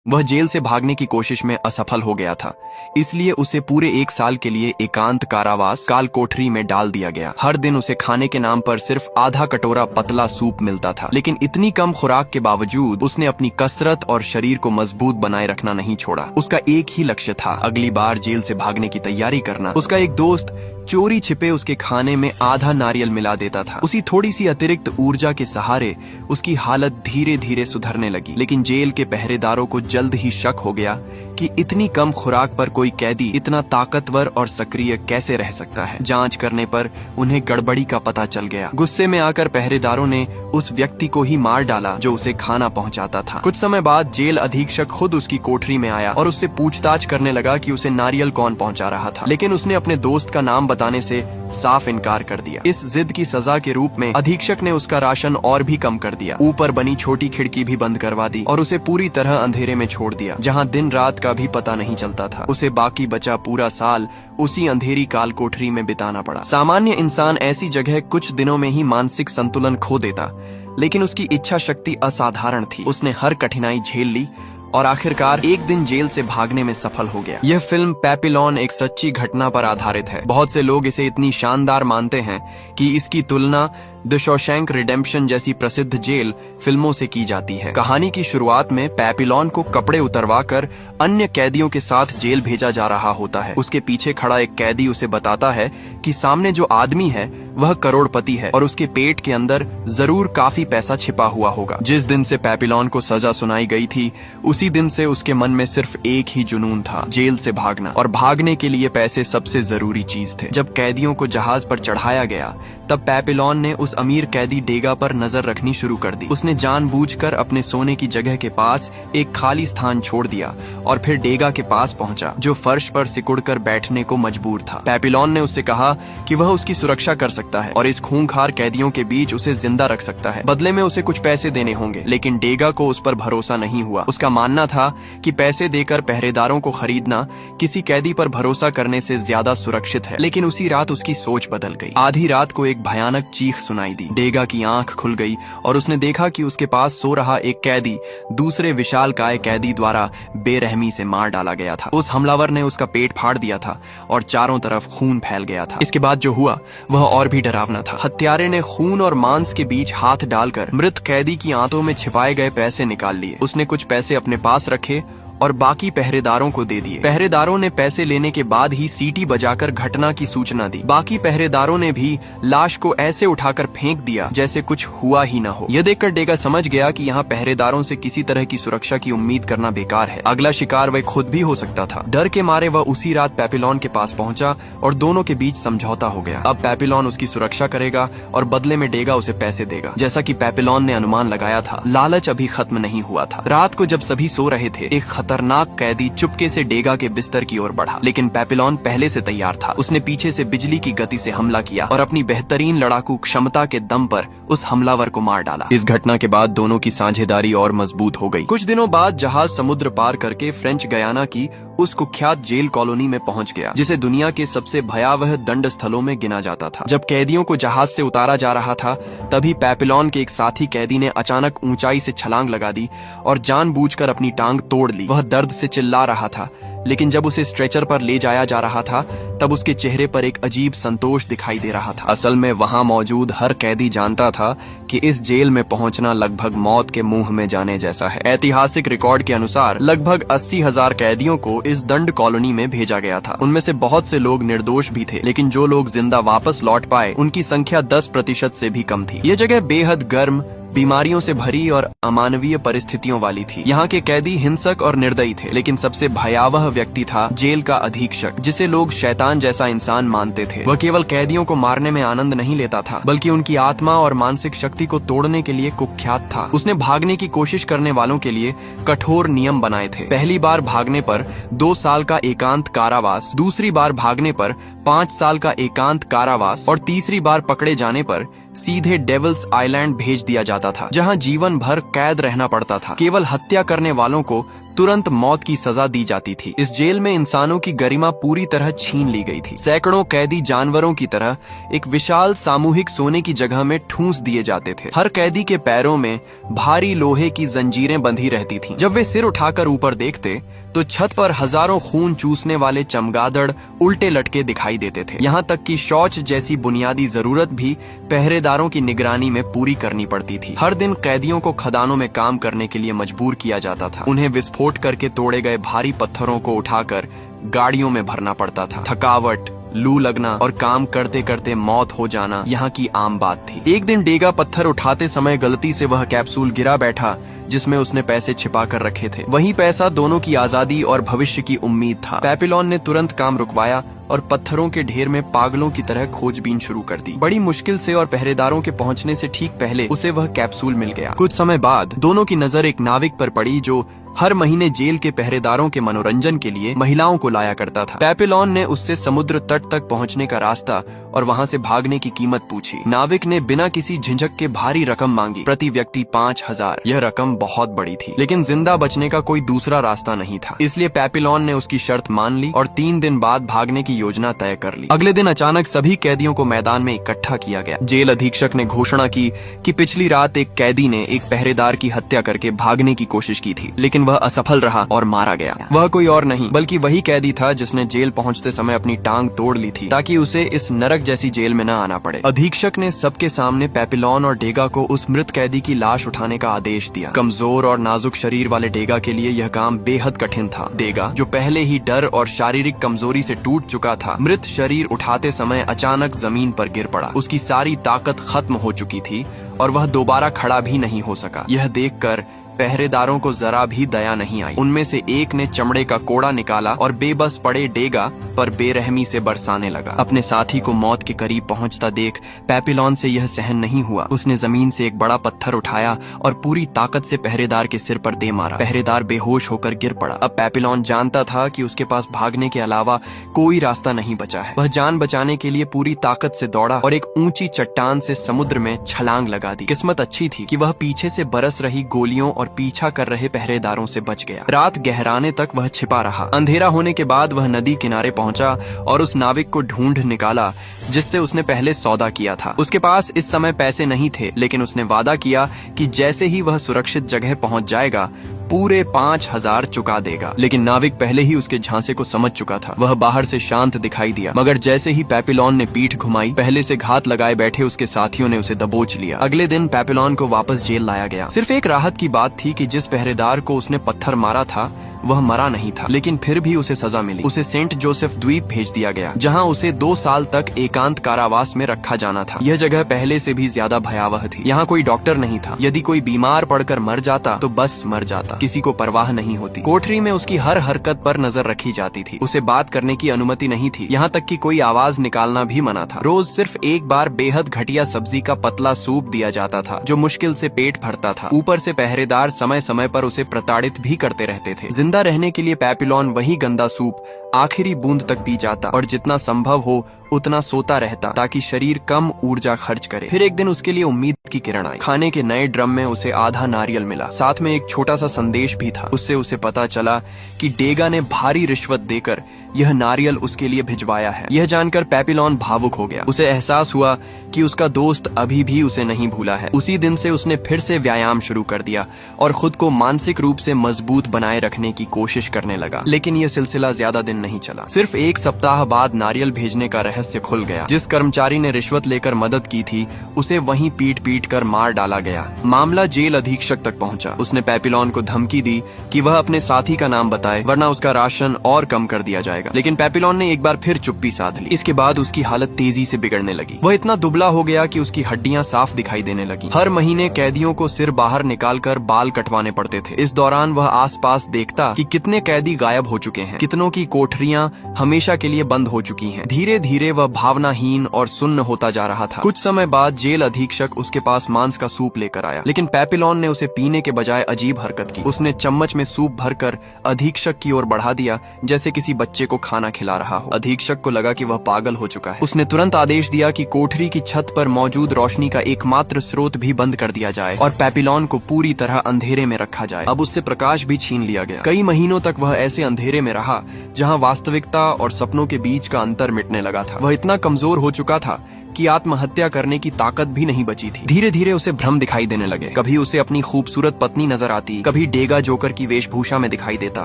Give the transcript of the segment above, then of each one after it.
वह जेल से भागने की कोशिश में असफल हो गया था, इसलिए उसे पूरे 1 साल के लिए एकांत कारावास काल कोठरी में डाल दिया गया। हर दिन उसे खाने के नाम पर सिर्फ आधा कटोरा पतला सूप मिलता था, लेकिन इतनी कम खुराक के बावजूद उसने अपनी कसरत और शरीर को मजबूत बनाए रखना नहीं छोड़ा। उसका एक ही लक्ष्य था, अगली बार जेल से भागने की तैयारी करना। उसका एक दोस्त चोरी छिपे उसके खाने में आधा नारियल मिला देता था। उसी थोड़ी सी अतिरिक्त ऊर्जा के सहारे उसकी हालत धीरे धीरे सुधरने लगी, लेकिन जेल के पहरेदारों को जल्द ही शक हो गया कि इतनी कम खुराक पर कोई कैदी इतना ताकतवर और सक्रिय कैसे रह सकता है। जांच करने पर उन्हें गड़बड़ी का पता चल गया। गुस्से में आकर पहरेदारों ने उस व्यक्ति को ही मार डाला जो उसे खाना पहुंचाता था। कुछ समय बाद जेल अधीक्षक खुद उसकी कोठरी में आया और उससे पूछताछ करने लगा कि उसे नारियल कौन पहुंचा रहा था, लेकिन उसने अपने दोस्त का नाम बताने से साफ इनकार कर दिया। इस जिद की सजा के रूप में अधीक्षक ने उसका राशन और भी कम कर दिया, ऊपर बनी छोटी खिड़की भी बंद करवा दी और उसे पूरी तरह अंधेरे में छोड़ दिया, जहां दिन रात का भी पता नहीं चलता था। उसे बाकी बचा पूरा साल उसी अंधेरी काल कोठरी में बिताना पड़ा। सामान्य इंसान ऐसी जगह कुछ दिनों में ही मानसिक संतुलन खो देता, लेकिन उसकी इच्छा शक्ति असाधारण थी। उसने हर कठिनाई झेल ली और आखिरकार एक दिन जेल से भागने में सफल हो गया। यह फिल्म पैपिलॉन एक सच्ची घटना पर आधारित है। बहुत से लोग इसे इतनी शानदार मानते हैं कि इसकी तुलना द शॉशैंक रिडेम्पशन जैसी प्रसिद्ध जेल फिल्मों से की जाती है। कहानी की शुरुआत में पैपिलॉन को कपड़े उतरवाकर अन्य कैदियों के साथ जेल भेजा जा रहा होता है। उसके पीछे खड़ा एक कैदी उसे बताता है कि सामने जो आदमी है वह करोड़पति है और उसके पेट के अंदर जरूर काफी पैसा छिपा हुआ होगा। जिस दिन से पैपिलॉन को सजा सुनाई गई थी, उसी दिन से उसके मन में सिर्फ एक ही जुनून था, जेल से भागना। और भागने के लिए पैसे सबसे जरूरी चीज थे। जब कैदियों को जहाज पर चढ़ाया गया, तब पैपिलॉन ने उस अमीर कैदी डेगा पर नजर रखनी शुरू कर दी। उसने जानबूझकर अपने सोने की जगह के पास एक खाली स्थान छोड़ दिया और फिर डेगा के पास पहुंचा, जो फर्श पर सिकुड़कर बैठने को मजबूर था। पैपिलॉन ने उससे कहा कि वह उसकी सुरक्षा कर सकता है और इस खूंखार कैदियों के बीच उसे जिंदा रख सकता है। बदले में उसे कुछ पैसे देने होंगे, लेकिन डेगा को उस पर भरोसा नहीं हुआ। उसका मानना था कि पैसे देकर पहरेदारों को खरीदना किसी कैदी पर भरोसा करने से ज्यादा सुरक्षित है। लेकिन उसी रात उसकी सोच बदल गई। आधी रात को एक भयानक चीख सुनाई दी। डेगा की आंख खुल गई और उसने देखा कि उसके पास सो रहा एक कैदी दूसरे विशालकाय कैदी द्वारा बेरहमी से मार डाला गया था। उस हमलावर ने उसका पेट फाड़ दिया था और चारों तरफ खून फैल गया था। इसके बाद जो हुआ वह और भी डरावना था। हत्यारे ने खून और मांस के बीच हाथ डालकर मृत कैदी की आंतों में छिपाए गए पैसे निकाल लिए। उसने कुछ पैसे अपने पास रखे और बाकी पहरेदारों को दे दिए। पहरेदारों ने पैसे लेने के बाद ही सीटी बजाकर घटना की सूचना दी। बाकी पहरेदारों ने भी लाश को ऐसे उठाकर फेंक दिया जैसे कुछ हुआ ही न हो। यह देखकर डेगा समझ गया कि यहाँ पहरेदारों से किसी तरह की सुरक्षा की उम्मीद करना बेकार है। अगला शिकार वह खुद भी हो सकता था। डर के मारे वह उसी रात पैपिलॉन के पास पहुंचा और दोनों के बीच समझौता हो गया। अब पैपिलॉन उसकी सुरक्षा करेगा और बदले में डेगा उसे पैसे देगा। जैसा कि पैपिलॉन ने अनुमान लगाया था, लालच अभी खत्म नहीं हुआ था। रात को जब सभी सो रहे थे, एक खतरनाक कैदी चुपके से डेगा के बिस्तर की ओर बढ़ा, लेकिन पैपिलॉन पहले से तैयार था। उसने पीछे से बिजली की गति से हमला किया और अपनी बेहतरीन लड़ाकू क्षमता के दम पर उस हमलावर को मार डाला। इस घटना के बाद दोनों की साझेदारी और मजबूत हो गई। कुछ दिनों बाद जहाज समुद्र पार करके फ्रेंच गयाना की उस कुख्यात जेल कॉलोनी में पहुंच गया, जिसे दुनिया के सबसे भयावह दंड स्थलों में गिना जाता था। जब कैदियों को जहाज से उतारा जा रहा था, तभी पैपिलॉन के एक साथी कैदी ने अचानक ऊंचाई से छलांग लगा दी और जानबूझकर अपनी टांग तोड़ ली। वह दर्द से चिल्ला रहा था, लेकिन जब उसे स्ट्रेचर पर ले जाया जा रहा था, तब उसके चेहरे पर एक अजीब संतोष दिखाई दे रहा था। असल में वहां मौजूद हर कैदी जानता था कि इस जेल में पहुंचना लगभग मौत के मुंह में जाने जैसा है। ऐतिहासिक रिकॉर्ड के अनुसार लगभग 80,000 कैदियों को इस दंड कॉलोनी में भेजा गया था। उनमें से बहुत से लोग निर्दोष भी थे, लेकिन जो लोग जिंदा वापस लौट पाए उनकी संख्या 10% से भी कम थी। ये जगह बेहद गर्म, बीमारियों से भरी और अमानवीय परिस्थितियों वाली थी। यहाँ के कैदी हिंसक और निर्दयी थे, लेकिन सबसे भयावह व्यक्ति था जेल का अधीक्षक, जिसे लोग शैतान जैसा इंसान मानते थे। वह केवल कैदियों को मारने में आनंद नहीं लेता था, बल्कि उनकी आत्मा और मानसिक शक्ति को तोड़ने के लिए कुख्यात था। उसने भागने की कोशिश करने वालों के लिए कठोर नियम बनाए थे। पहली बार भागने पर 2 साल का एकांत कारावास, दूसरी बार भागने पर 5 साल का एकांत कारावास और तीसरी बार पकड़े जाने पर सीधे डेविल्स आइलैंड भेज दिया जाता था, जहां जीवन भर कैद रहना पड़ता था। केवल हत्या करने वालों को तुरंत मौत की सजा दी जाती थी। इस जेल में इंसानों की गरिमा पूरी तरह छीन ली गई थी। सैकड़ों कैदी जानवरों की तरह एक विशाल सामूहिक सोने की जगह में ठूंस दिए जाते थे। हर कैदी के पैरों में भारी लोहे की जंजीरें बंधी रहती थीं। जब वे सिर उठाकर ऊपर देखते तो छत पर हजारों खून चूसने वाले चमगादड़ उल्टे लटके दिखाई देते थे। यहाँ तक कि शौच जैसी बुनियादी जरूरत भी पहरेदारों की निगरानी में पूरी करनी पड़ती थी। हर दिन कैदियों को खदानों में काम करने के लिए मजबूर किया जाता था। उन्हें विस्फोट करके तोड़े गए भारी पत्थरों को उठाकर गाड़ियों में भरना पड़ता था। थकावट, लू लगना और काम करते करते मौत हो जाना यहाँ की आम बात थी। एक दिन डेगा पत्थर उठाते समय गलती से वह कैप्सूल गिरा बैठा जिसमें उसने पैसे छिपा कर रखे थे। वही पैसा दोनों की आजादी और भविष्य की उम्मीद था। पेपिलोन ने तुरंत काम रुकवाया और पत्थरों के ढेर में पागलों की तरह खोजबीन शुरू कर दी। बड़ी मुश्किल से और पहरेदारों के पहुंचने से ठीक पहले उसे वह कैप्सूल मिल गया। कुछ समय बाद दोनों की नजर एक नाविक पर पड़ी जो हर महीने जेल के पहरेदारों के मनोरंजन के लिए महिलाओं को लाया करता था। पेपिलोन ने उससे समुद्र तट तक पहुंचने का रास्ता और वहां से भागने की कीमत पूछी। नाविक ने बिना किसी झिझक के भारी रकम मांगी, प्रति व्यक्ति 5,000। यह रकम बहुत बड़ी थी, लेकिन जिंदा बचने का कोई दूसरा रास्ता नहीं था। इसलिए पेपिलोन ने उसकी शर्त मान ली और 3 दिन बाद भागने की योजना तय कर ली। अगले दिन अचानक सभी कैदियों को मैदान में इकट्ठा किया गया। जेल अधीक्षक ने घोषणा की कि पिछली रात एक कैदी ने एक पहरेदार की हत्या करके भागने की कोशिश की थी, लेकिन वह असफल रहा और मारा गया। वह कोई और नहीं बल्कि वही कैदी था जिसने जेल पहुंचते समय अपनी टांग तोड़ ली थी ताकि उसे इस नरक जैसी जेल में न आना पड़े। अधीक्षक ने सबके सामने पेपिलोन और डेगा को उस मृत कैदी की लाश उठाने का आदेश दिया। कमजोर और नाजुक शरीर वाले डेगा के लिए यह काम बेहद कठिन था। डेगा, जो पहले ही डर और शारीरिक कमजोरी से टूट चुका था, मृत शरीर उठाते समय अचानक जमीन पर गिर पड़ा। उसकी सारी ताकत खत्म हो चुकी थी और वह दोबारा खड़ा भी नहीं हो सका। यह देखकर पहरेदारों को जरा भी दया नहीं आई। उनमें से एक ने चमड़े का कोड़ा निकाला और बेबस पड़े डेगा पर बेरहमी से बरसाने लगा। अपने साथी को मौत के करीब पहुंचता देख पेपिलोन से यह सहन नहीं हुआ। उसने जमीन से एक बड़ा पत्थर उठाया और पूरी ताकत से पहरेदार के सिर पर दे मारा। पहरेदार बेहोश होकर गिर पड़ा। अब पेपिलोन जानता था कि उसके पास भागने के अलावा कोई रास्ता नहीं बचा है। वह जान बचाने के लिए पूरी ताकत से दौड़ा और एक ऊंची चट्टान से समुद्र में छलांग लगा दी। किस्मत अच्छी थी कि वह पीछे से बरस रही गोलियों और पीछा कर रहे पहरेदारों से बच गया। रात गहराने तक वह छिपा रहा। अंधेरा होने के बाद वह नदी किनारे पहुंचा और उस नाविक को ढूंढ निकाला जिससे उसने पहले सौदा किया था। उसके पास इस समय पैसे नहीं थे, लेकिन उसने वादा किया कि जैसे ही वह सुरक्षित जगह पहुंच जाएगा पूरे 5,000 चुका देगा। लेकिन नाविक पहले ही उसके झांसे को समझ चुका था। वह बाहर से शांत दिखाई दिया, मगर जैसे ही पेपिलोन ने पीठ घुमाई, पहले से घात लगाए बैठे उसके साथियों ने उसे दबोच लिया। अगले दिन पेपिलोन को वापस जेल लाया गया। सिर्फ एक राहत की बात थी कि जिस पहरेदार को उसने पत्थर मारा था वह मरा नहीं था, लेकिन फिर भी उसे सजा मिली। उसे सेंट जोसेफ द्वीप भेज दिया गया, जहां उसे 2 साल तक एकांत कारावास में रखा जाना था। यह जगह पहले से भी ज्यादा भयावह थी। यहाँ कोई डॉक्टर नहीं था। यदि कोई बीमार पड़कर मर जाता तो बस मर जाता, किसी को परवाह नहीं होती। कोठरी में उसकी हर हरकत पर नजर रखी जाती थी। उसे बात करने की अनुमति नहीं थी, यहाँ तक कि कोई आवाज निकालना भी मना था। रोज सिर्फ एक बार बेहद घटिया सब्जी का पतला सूप दिया जाता था, जो मुश्किल से पेट भरता था। ऊपर से पहरेदार समय समय पर उसे प्रताड़ित भी करते रहते थे। जिंदा रहने के लिए पेपिलोन वही गंदा सूप आखिरी बूंद तक पी जाता और जितना संभव हो उतना सोता रहता ताकि शरीर कम ऊर्जा खर्च करे। फिर एक दिन उसके लिए उम्मीद की किरण आई। खाने के नए ड्रम में उसे आधा नारियल मिला, साथ में एक छोटा सा संदेश भी था। उससे उसे पता चला कि डेगा ने भारी रिश्वत देकर यह नारियल उसके लिए भिजवाया है। यह जानकर पेपिलोन भावुक हो गया। उसे एहसास हुआ कि उसका दोस्त अभी भी उसे नहीं भूला है। उसी दिन से उसने फिर से व्यायाम शुरू कर दिया और खुद को मानसिक रूप से मजबूत बनाए रखने की कोशिश करने लगा। लेकिन यह सिलसिला ज्यादा दिन नहीं चला। सिर्फ 1 सप्ताह बाद नारियल भेजने का रहस्य खुल गया। जिस कर्मचारी ने रिश्वत लेकर मदद की थी उसे वहीं पीट पीट कर मार डाला गया। मामला जेल अधीक्षक तक पहुंचा। उसने पेपिलोन को धमकी दी कि वह अपने साथी का नाम बताए, वरना उसका राशन और कम कर दिया जाएगा। लेकिन पेपिलोन ने एक बार फिर चुप्पी साध ली। इसके बाद उसकी हालत तेजी से बिगड़ने लगी। वह इतना दुबला हो गया कि उसकी हड्डियां साफ दिखाई देने लगी। हर महीने कैदियों को सिर बाहर निकालकर बाल कटवाने पड़ते थे। इस दौरान वह आसपास देखता कि कितने कैदी गायब हो चुके हैं, कितनों की कोठरी कोठरियां हमेशा के लिए बंद हो चुकी हैं। धीरे धीरे वह भावनाहीन और सुन्न होता जा रहा था। कुछ समय बाद जेल अधीक्षक उसके पास मांस का सूप लेकर आया, लेकिन पेपिलोन ने उसे पीने के बजाय अजीब हरकत की। उसने चम्मच में सूप भरकर अधीक्षक की ओर बढ़ा दिया, जैसे किसी बच्चे को खाना खिला रहा हो। अधीक्षक को लगा कि वह पागल हो चुका है। उसने तुरंत आदेश दिया कि कोठरी की छत पर मौजूद रोशनी का एकमात्र स्रोत भी बंद कर दिया जाए और पेपिलोन को पूरी तरह अंधेरे में रखा जाए। अब उससे प्रकाश भी छीन लिया गया। कई महीनों तक वह ऐसे अंधेरे में रहा जहां वास्तविकता और सपनों के बीच का अंतर मिटने लगा था। वह इतना कमजोर हो चुका था कि आत्महत्या करने की ताकत भी नहीं बची थी। धीरे धीरे उसे भ्रम दिखाई देने लगे। कभी उसे अपनी खूबसूरत पत्नी नजर आती, कभी डेगा जोकर की वेशभूषा में दिखाई देता,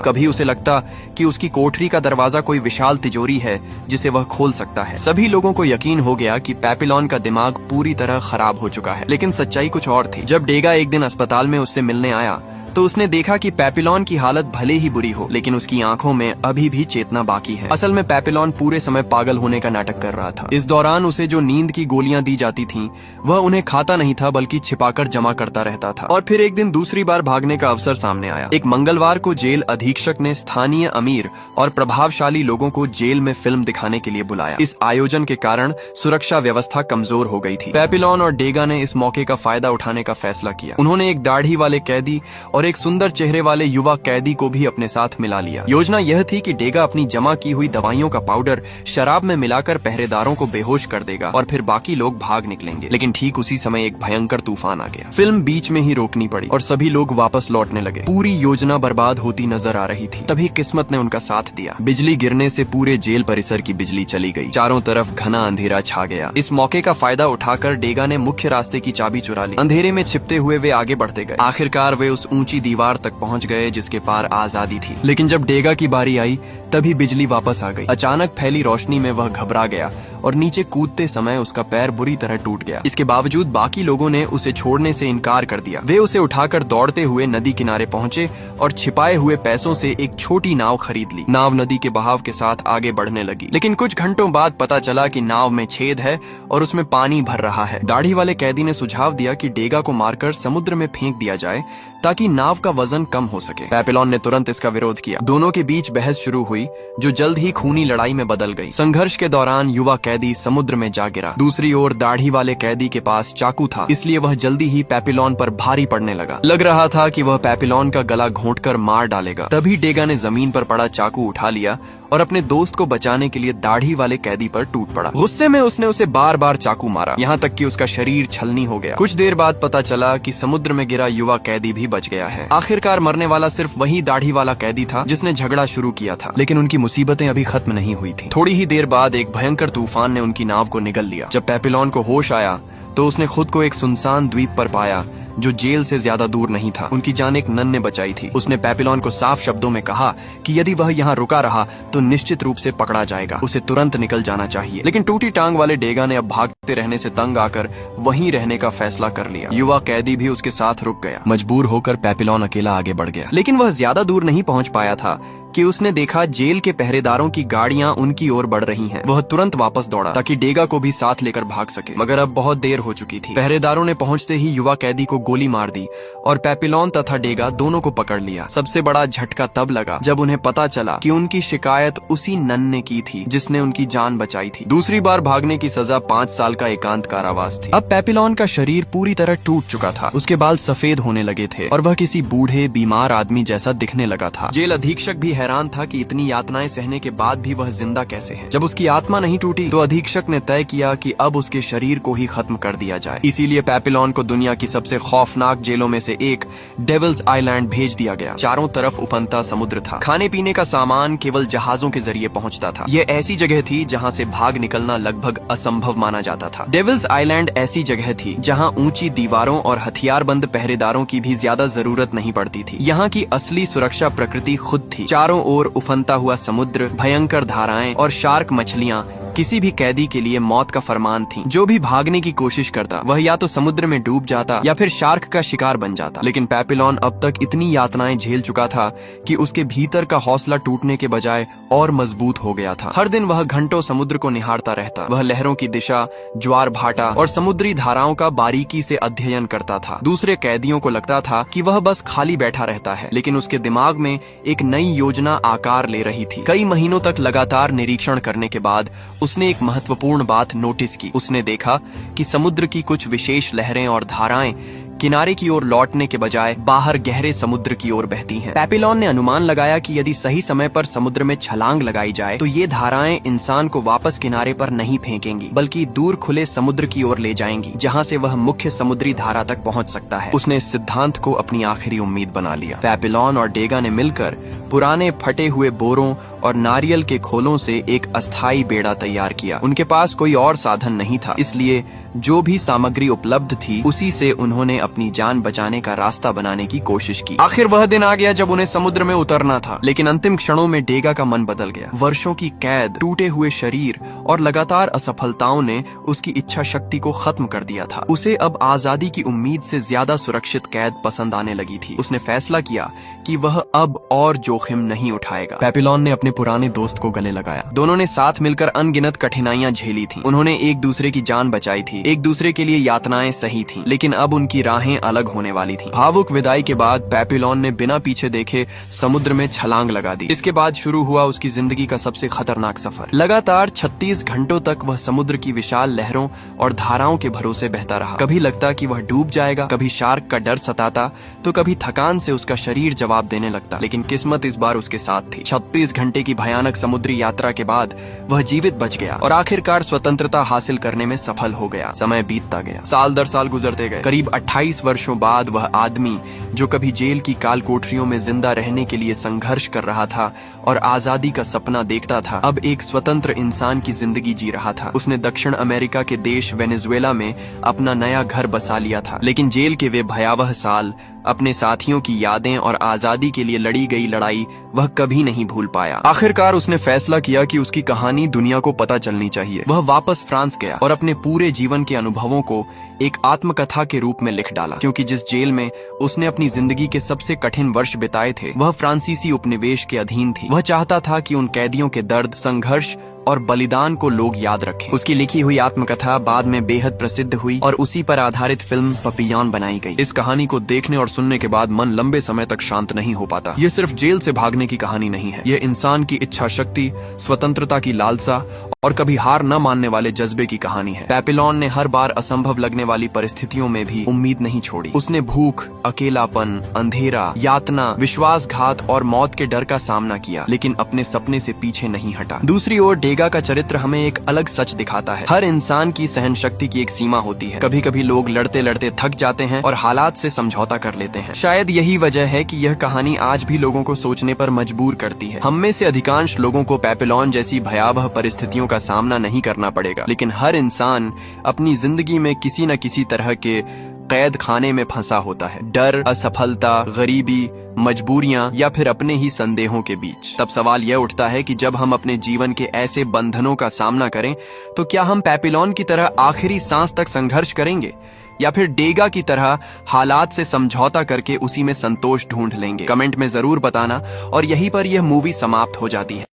कभी उसे लगता कि उसकी कोठरी का दरवाजा कोई विशाल तिजोरी है जिसे वह खोल सकता है। सभी लोगों को यकीन हो गया कि पेपिलोन का दिमाग पूरी तरह खराब हो चुका है। लेकिन सच्चाई कुछ और थी। जब डेगा एक दिन अस्पताल में उससे मिलने आया तो उसने देखा कि पेपिलोन की हालत भले ही बुरी हो, लेकिन उसकी आंखों में अभी भी चेतना बाकी है। असल में पेपिलोन पूरे समय पागल होने का नाटक कर रहा था। इस दौरान उसे जो नींद की गोलियां दी जाती थीं, वह उन्हें खाता नहीं था बल्कि छिपाकर जमा करता रहता था। और फिर एक दिन दूसरी बार भागने का अवसर सामने आया। एक मंगलवार को जेल अधीक्षक ने स्थानीय अमीर और प्रभावशाली लोगों को जेल में फिल्म दिखाने के लिए बुलाया। इस आयोजन के कारण सुरक्षा व्यवस्था कमजोर हो गई थी। पेपिलोन और डेगा ने इस मौके का फायदा उठाने का फैसला किया। उन्होंने एक दाढ़ी वाले कैदी और एक सुंदर चेहरे वाले युवा कैदी को भी अपने साथ मिला लिया। योजना यह थी कि डेगा अपनी जमा की हुई दवाइयों का पाउडर शराब में मिलाकर पहरेदारों को बेहोश कर देगा और फिर बाकी लोग भाग निकलेंगे। लेकिन ठीक उसी समय एक भयंकर तूफान आ गया। फिल्म बीच में ही रोकनी पड़ी और सभी लोग वापस लौटने लगे। पूरी योजना बर्बाद होती नजर आ रही थी। तभी किस्मत ने उनका साथ दिया। बिजली गिरने से पूरे जेल परिसर की बिजली चली गई। चारों तरफ घना अंधेरा छा गया। इस मौके का फायदा उठाकर डेगा ने मुख्य रास्ते की चाबी चुरा ली। अंधेरे में छिपते हुए वे आगे बढ़ते गए। आखिरकार वे उस ऊंची दीवार तक पहुंच गए जिसके पार आजादी थी। लेकिन जब डेगा की बारी आई तभी बिजली वापस आ गई। अचानक फैली रोशनी में वह घबरा गया और नीचे कूदते समय उसका पैर बुरी तरह टूट गया। इसके बावजूद बाकी लोगों ने उसे छोड़ने से इनकार कर दिया। वे उसे उठाकर दौड़ते हुए नदी किनारे पहुंचे और छिपाए हुए पैसों से एक छोटी नाव खरीद ली। नाव नदी के बहाव के साथ आगे बढ़ने लगी। लेकिन कुछ घंटों बाद पता चला कि नाव में छेद है और उसमें पानी भर रहा है। दाढ़ी वाले कैदी ने सुझाव दिया कि डेगा को मारकर समुद्र में फेंक दिया जाए ताकि नाव का वजन कम हो सके। पेपिलोन ने तुरंत इसका विरोध किया। दोनों के बीच बहस शुरू हुई जो जल्द ही खूनी लड़ाई में बदल गई। संघर्ष के दौरान युवा कैदी समुद्र में जा गिरा। दूसरी ओर दाढ़ी वाले कैदी के पास चाकू था, इसलिए वह जल्दी ही पेपिलोन पर भारी पड़ने लगा। लग रहा था कि वह पेपिलोन का गला घोंटकर मार डालेगा। तभी डेगा ने जमीन पर पड़ा चाकू उठा लिया और अपने दोस्त को बचाने के लिए दाढ़ी वाले कैदी पर टूट पड़ा। गुस्से में उसने उसे बार बार चाकू मारा, यहाँ तक कि उसका शरीर छलनी हो गया। कुछ देर बाद पता चला कि समुद्र में गिरा युवा कैदी भी बच गया है। आखिरकार मरने वाला सिर्फ वही दाढ़ी वाला कैदी था जिसने झगड़ा शुरू किया था। लेकिन उनकी मुसीबतें अभी खत्म नहीं हुई थी। थोड़ी ही देर बाद एक भयंकर तूफान ने उनकी नाव को निगल लिया। जब पेपिलोन को होश आया तो उसने खुद को एक सुनसान द्वीप पर पाया जो जेल से ज्यादा दूर नहीं था। उनकी जान एक नन ने बचाई थी। उसने पेपिलोन को साफ शब्दों में कहा कि यदि वह यहाँ रुका रहा तो निश्चित रूप से पकड़ा जाएगा। उसे तुरंत निकल जाना चाहिए। लेकिन टूटी टांग वाले डेगा ने अब भागते रहने से तंग आकर वहीं रहने का फैसला कर लिया। युवा कैदी भी उसके साथ रुक गया। मजबूर होकर पेपिलोन अकेला आगे बढ़ गया। लेकिन वह ज्यादा दूर नहीं पहुंच पाया था कि उसने देखा जेल के पहरेदारों की गाड़ियां उनकी ओर बढ़ रही हैं। वह तुरंत वापस दौड़ा ताकि डेगा को भी साथ लेकर भाग सके, मगर अब बहुत देर हो चुकी थी। पहरेदारों ने पहुंचते ही युवा कैदी को गोली मार दी और पेपिलोन तथा डेगा दोनों को पकड़ लिया। सबसे बड़ा झटका तब लगा जब उन्हें पता चला कि उनकी शिकायत उसी नन ने की थी जिसने उनकी जान बचाई थी। दूसरी बार भागने की सजा 5 साल का एकांत कारावास थी। अब पेपिलोन का शरीर पूरी तरह टूट चुका था। उसके बाल सफेद होने लगे थे और वह किसी बूढ़े बीमार आदमी जैसा दिखने लगा था। जेल अधीक्षक भी हैरान था कि इतनी यातनाएं सहने के बाद भी वह जिंदा कैसे है। जब उसकी आत्मा नहीं टूटी तो अधीक्षक ने तय किया कि अब उसके शरीर को ही खत्म कर दिया जाए। इसीलिए पेपिलोन को दुनिया की सबसे खौफनाक जेलों में से एक डेविल्स आइलैंड भेज दिया गया। चारों तरफ उफनता समुद्र था। खाने पीने का सामान केवल जहाजों के जरिए पहुंचता था। यह ऐसी जगह थी जहां से भाग निकलना लगभग असंभव माना जाता था। डेविल्स आइलैंड ऐसी जगह थी जहां ऊंची दीवारों और हथियारबंद पहरेदारों की भी ज्यादा जरूरत नहीं पड़ती थी। यहाँ की असली सुरक्षा प्रकृति खुद थी। चारों ओर उफनता हुआ समुद्र, भयंकर धाराएं और शार्क मछलियां किसी भी कैदी के लिए मौत का फरमान थी। जो भी भागने की कोशिश करता वह या तो समुद्र में डूब जाता या फिर शार्क का शिकार बन जाता। लेकिन पेपिलोन अब तक इतनी यातनाएं झेल चुका था कि उसके भीतर का हौसला टूटने के बजाय और मजबूत हो गया था। हर दिन वह घंटों समुद्र को निहारता रहता। वह लहरों की दिशा, ज्वार भाटा और समुद्री धाराओं का बारीकी से अध्ययन करता था। दूसरे कैदियों को लगता था कि वह बस खाली बैठा रहता है, लेकिन उसके दिमाग में एक नई योजना आकार ले रही थी। कई महीनों तक लगातार निरीक्षण करने के बाद उसने एक महत्वपूर्ण बात नोटिस की। उसने देखा कि समुद्र की कुछ विशेष लहरें और धाराएं किनारे की ओर लौटने के बजाय बाहर गहरे समुद्र की ओर बहती हैं। पेपिलोन ने अनुमान लगाया कि यदि सही समय पर समुद्र में छलांग लगाई जाए तो ये धाराएं इंसान को वापस किनारे पर नहीं फेंकेंगी, बल्कि दूर खुले समुद्र की ओर ले जाएंगी, जहां से वह मुख्य समुद्री धारा तक पहुंच सकता है। उसने इस सिद्धांत को अपनी आखिरी उम्मीद बना लिया। पेपिलोन और डेगा ने मिलकर पुराने फटे हुए बोरों और नारियल के खोलों से एक अस्थायी बेड़ा तैयार किया। उनके पास कोई और साधन नहीं था, इसलिए जो भी सामग्री उपलब्ध थी उसी से उन्होंने अपनी जान बचाने का रास्ता बनाने की कोशिश की। आखिर वह दिन आ गया जब उन्हें समुद्र में उतरना था, लेकिन अंतिम क्षणों में डेगा का मन बदल गया। वर्षों की कैद, टूटे हुए शरीर और लगातार असफलताओं ने उसकी इच्छा शक्ति को खत्म कर दिया था। उसे अब आजादी की उम्मीद से ज्यादा सुरक्षित कैद पसंद आने लगी थी। उसने फैसला किया कि वह अब और जोखिम नहीं उठाएगा। पेपिलोन ने अपने पुराने दोस्त को गले लगाया। दोनों ने साथ मिलकर अनगिनत कठिनाइयां झेली थी। उन्होंने एक दूसरे की जान बचाई थी, एक दूसरे के लिए यातनाएं सही थीं, लेकिन अब उनकी राहें अलग होने वाली थीं। भावुक विदाई के बाद पेपिलोन ने बिना पीछे देखे समुद्र में छलांग लगा दी। इसके बाद शुरू हुआ उसकी जिंदगी का सबसे खतरनाक सफर। लगातार 36 घंटों तक वह समुद्र की विशाल लहरों और धाराओं के भरोसे बहता रहा। कभी लगता कि वह डूब जाएगा, कभी शार्क का डर सताता, तो कभी थकान से उसका शरीर जवाब देने लगता। लेकिन किस्मत इस बार उसके साथ थी। 36 घंटे की भयानक समुद्री यात्रा के बाद वह जीवित बच गया और आखिरकार स्वतंत्रता हासिल करने में सफल हो गया। समय बीतता गया, साल दर साल गुजरते गए। करीब 28 वर्षों बाद वह आदमी जो कभी जेल की काल कोठरियों में जिंदा रहने के लिए संघर्ष कर रहा था और आजादी का सपना देखता था, अब एक स्वतंत्र इंसान की जिंदगी जी रहा था। उसने दक्षिण अमेरिका के देश वेनेजुएला में अपना नया घर बसा लिया था, लेकिन जेल के वे भयावह साल, अपने साथियों की यादें और आजादी के लिए लड़ी गई लड़ाई वह कभी नहीं भूल पाया। आखिरकार उसने फैसला किया कि उसकी कहानी दुनिया को पता चलनी चाहिए। वह वापस फ्रांस गया और अपने पूरे जीवन के अनुभवों को एक आत्मकथा के रूप में लिख डाला, क्योंकि जिस जेल में उसने अपनी जिंदगी के सबसे कठिन वर्ष बिताए थे वह फ्रांसीसी उपनिवेश के अधीन थी। वह चाहता था कि उन कैदियों के दर्द, संघर्ष और बलिदान को लोग याद रखें। उसकी लिखी हुई आत्मकथा बाद में बेहद प्रसिद्ध हुई और उसी पर आधारित फिल्म पपियॉन बनाई गई। इस कहानी को देखने और सुनने के बाद मन लंबे समय तक शांत नहीं हो पाता। ये सिर्फ जेल से भागने की कहानी नहीं है, ये इंसान की इच्छा शक्ति, स्वतंत्रता की लालसा और कभी हार न मानने वाले जज्बे की कहानी है। पेपिलोन ने हर बार असंभव लगने वाली परिस्थितियों में भी उम्मीद नहीं छोड़ी। उसने भूख, अकेलापन, अंधेरा, यातना, विश्वासघात और मौत के डर का सामना किया, लेकिन अपने सपने से पीछे नहीं हटा। दूसरी ओर डेगा का चरित्र हमें एक अलग सच दिखाता है। हर इंसान की सहन शक्ति की एक सीमा होती है। कभी कभी लोग लड़ते लड़ते थक जाते हैं और हालात से समझौता कर लेते हैं। शायद यही वजह है कि यह कहानी आज भी लोगों को सोचने पर मजबूर करती है। हम में से अधिकांश लोगों को पेपिलोन जैसी भयावह परिस्थितियों का सामना नहीं करना पड़ेगा, लेकिन हर इंसान अपनी जिंदगी में किसी न किसी तरह के कैद खाने में फंसा होता है। डर, असफलता, गरीबी, मजबूरियां या फिर अपने ही संदेहों के बीच। तब सवाल यह उठता है कि जब हम अपने जीवन के ऐसे बंधनों का सामना करें तो क्या हम पेपिलोन की तरह आखिरी सांस तक संघर्ष करेंगे, या फिर डेगा की तरह हालात से समझौता करके उसी में संतोष ढूंढ लेंगे? कमेंट में जरूर बताना। और यहीं पर यह मूवी समाप्त हो जाती है।